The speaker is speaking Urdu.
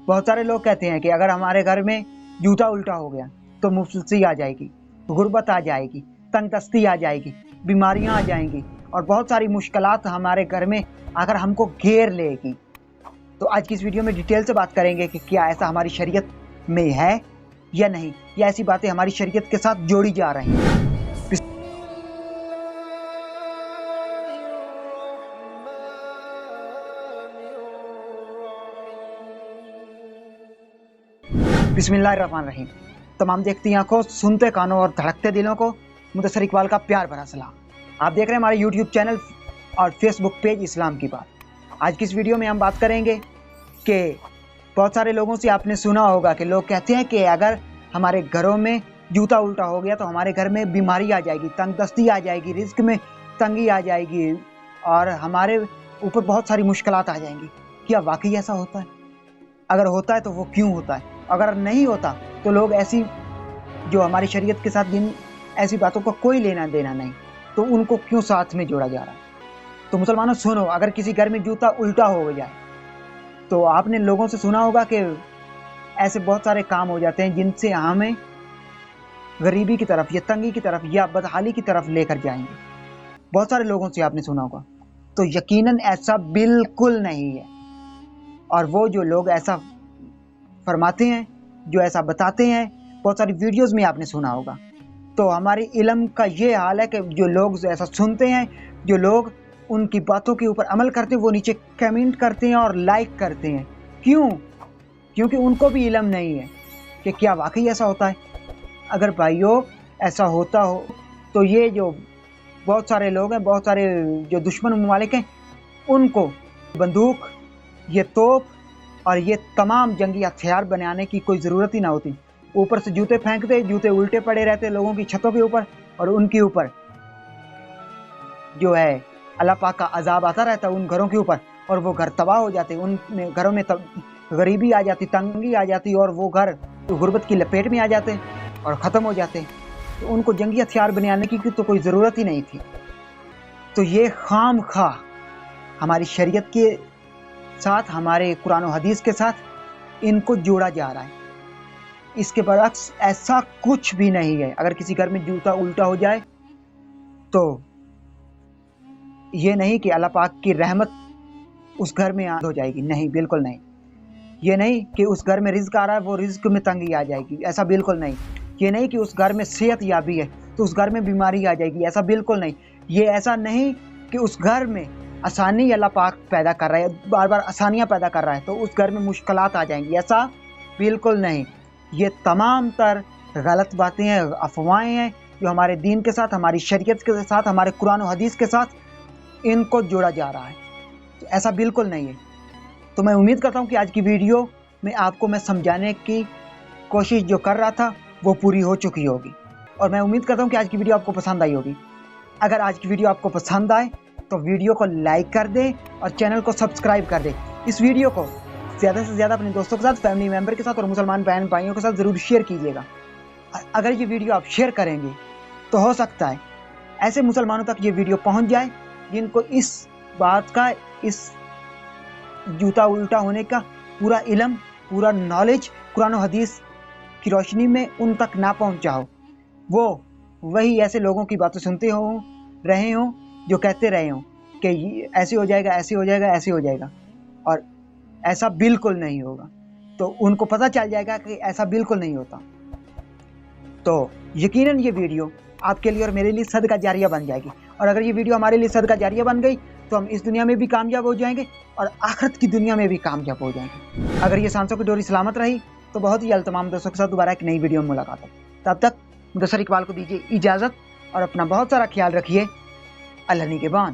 بہت سارے لوگ کہتے ہیں کہ اگر ہمارے گھر میں جوتا الٹا ہو گیا تو مفلسی آ جائے گی، غربت آ جائے گی، تنگ دستی آ جائے گی، بیماریاں آ جائیں گی اور بہت ساری مشکلات ہمارے گھر میں اگر ہم کو گھیر لے گی۔ تو آج کی اس ویڈیو میں ڈیٹیل سے بات کریں گے کہ کیا ایسا ہماری شریعت میں ہے یا نہیں، یا ایسی باتیں ہماری شریعت کے ساتھ جوڑی جا رہی ہیں۔ بسم اللہ الرحمن الرحیم۔ تمام دیکھتی آنکھوں، سنتے کانوں اور دھڑکتے دلوں کو مدثر اقبال کا پیار بھرا سلام۔ آپ دیکھ رہے ہیں ہمارے یوٹیوب چینل اور فیس بک پیج اسلام کی بات۔ آج کی اس ویڈیو میں ہم بات کریں گے کہ بہت سارے لوگوں سے آپ نے سنا ہوگا کہ لوگ کہتے ہیں کہ اگر ہمارے گھروں میں جوتا الٹا ہو گیا تو ہمارے گھر میں بیماری آ جائے گی، تنگ دستی آ جائے گی، رزق میں تنگی آ جائے گی اور ہمارے اوپر بہت ساری مشکلات آ جائیں گی۔ کیا واقعی ایسا ہوتا ہے؟ اگر ہوتا ہے تو وہ کیوں ہوتا ہے؟ اگر نہیں ہوتا تو لوگ ایسی جو ہماری شریعت کے ساتھ جن ایسی باتوں کا کوئی لینا دینا نہیں تو ان کو کیوں ساتھ میں جوڑا جا رہا ہے؟ تو مسلمانوں سنو، اگر کسی گھر میں جوتا الٹا ہو جائے تو آپ نے لوگوں سے سنا ہوگا کہ ایسے بہت سارے کام ہو جاتے ہیں جن سے ہمیں غریبی کی طرف یا تنگی کی طرف یا بدحالی کی طرف لے کر جائیں گے۔ بہت سارے لوگوں سے آپ نے سنا ہوگا، تو یقیناً ایسا بالکل نہیں ہے۔ اور وہ جو لوگ ایسا فرماتے ہیں، جو ایسا بتاتے ہیں، بہت ساری ویڈیوز میں آپ نے سنا ہوگا۔ تو ہمارے علم کا یہ حال ہے کہ جو لوگ ایسا سنتے ہیں، جو لوگ ان کی باتوں کے اوپر عمل کرتے ہیں، وہ نیچے کمنٹ کرتے ہیں اور لائک کرتے ہیں۔ کیوں؟ کیونکہ ان کو بھی علم نہیں ہے کہ کیا واقعی ایسا ہوتا ہے۔ اگر بھائیوں ایسا ہوتا ہو تو یہ جو بہت سارے لوگ ہیں، بہت سارے جو دشمن ممالک ہیں، ان کو بندوق، یہ توپ اور یہ تمام جنگی ہتھیار بنانے کی کوئی ضرورت ہی نہ ہوتی۔ اوپر سے جوتے پھینکتے، جوتے الٹے پڑے رہتے لوگوں کی چھتوں کے اوپر اور ان کے اوپر جو ہے اللہ پاک کا عذاب آتا رہتا ان گھروں کے اوپر اور وہ گھر تباہ ہو جاتے، ان گھروں میں غریبی آ جاتی، تنگی آ جاتی اور وہ گھر غربت کی لپیٹ میں آ جاتے اور ختم ہو جاتے۔ تو ان کو جنگی ہتھیار بنانے کی تو کوئی ضرورت ہی نہیں تھی۔ تو یہ خام خواہ ہماری شریعت کے ساتھ، ہمارے قرآن و حدیث کے ساتھ ان کو جوڑا جا رہا ہے۔ اس کے برعکس ایسا کچھ بھی نہیں ہے۔ اگر کسی گھر میں جوتا الٹا ہو جائے تو یہ نہیں کہ اللہ پاک کی رحمت اس گھر میں ہو جائے گی، نہیں، بالکل نہیں۔ یہ نہیں کہ اس گھر میں رزق آ رہا ہے، وہ رزق میں تنگی آ جائے گی، ایسا بالکل نہیں۔ یہ نہیں کہ اس گھر میں صحت یابی ہے تو اس گھر میں بیماری آ جائے گی، ایسا بالکل نہیں۔ یہ ایسا نہیں کہ اس گھر میں آسانی اللہ پاک پیدا کر رہا ہے، بار بار آسانیاں پیدا کر رہا ہے تو اس گھر میں مشکلات آ جائیں گی، ایسا بالکل نہیں۔ یہ تمام تر غلط باتیں ہیں، افواہیں ہیں جو ہمارے دین کے ساتھ، ہماری شریعت کے ساتھ، ہمارے قرآن و حدیث کے ساتھ ان کو جوڑا جا رہا ہے۔ تو ایسا بالکل نہیں ہے۔ تو میں امید کرتا ہوں کہ آج کی ویڈیو میں آپ کو میں سمجھانے کی کوشش جو کر رہا تھا وہ پوری ہو چکی ہوگی، اور میں امید کرتا ہوں کہ آج کی ویڈیو آپ کو پسند آئی ہوگی۔ اگر آج کی ویڈیو آپ کو پسند آئے تو ویڈیو کو لائک کر دیں اور چینل کو سبسکرائب کر دیں۔ اس ویڈیو کو زیادہ سے زیادہ اپنے دوستوں کے ساتھ، فیملی ممبر کے ساتھ اور مسلمان بہن بھائیوں کے ساتھ ضرور شیئر کیجیے گا۔ اگر یہ ویڈیو آپ شیئر کریں گے تو ہو سکتا ہے ایسے مسلمانوں تک یہ ویڈیو پہنچ جائے جن کو اس بات کا، اس جوتا الٹا ہونے کا پورا علم، پورا نالج قرآن و حدیث کی روشنی میں ان تک نہ پہنچا ہو۔ وہ وہی ایسے لوگوں کی باتیں سنتے رہے ہوں جو کہتے رہے ہوں کہ ایسے ہو جائے گا، ایسے ہو جائے گا، ایسے ہو جائے گا، اور ایسا بالکل نہیں ہوگا۔ تو ان کو پتہ چل جائے گا کہ ایسا بالکل نہیں ہوتا۔ تو یقیناً یہ ویڈیو آپ کے لیے اور میرے لیے صدقہ جاریہ بن جائے گی، اور اگر یہ ویڈیو ہمارے لیے صدقہ جاریہ بن گئی تو ہم اس دنیا میں بھی کامیاب ہو جائیں گے اور آخرت کی دنیا میں بھی کامیاب ہو جائیں گے۔ اگر یہ سانسوں کی ڈوری سلامت رہی تو بہت ہی جلد تمام دوستوں کے ساتھ دوبارہ ایک نئی ویڈیو میں ملاقات ہو۔ تب تک مدثر اقبال کو دیجیے اجازت اور اپنا بہت سارا خیال رکھیے۔ اللہ نگہبان۔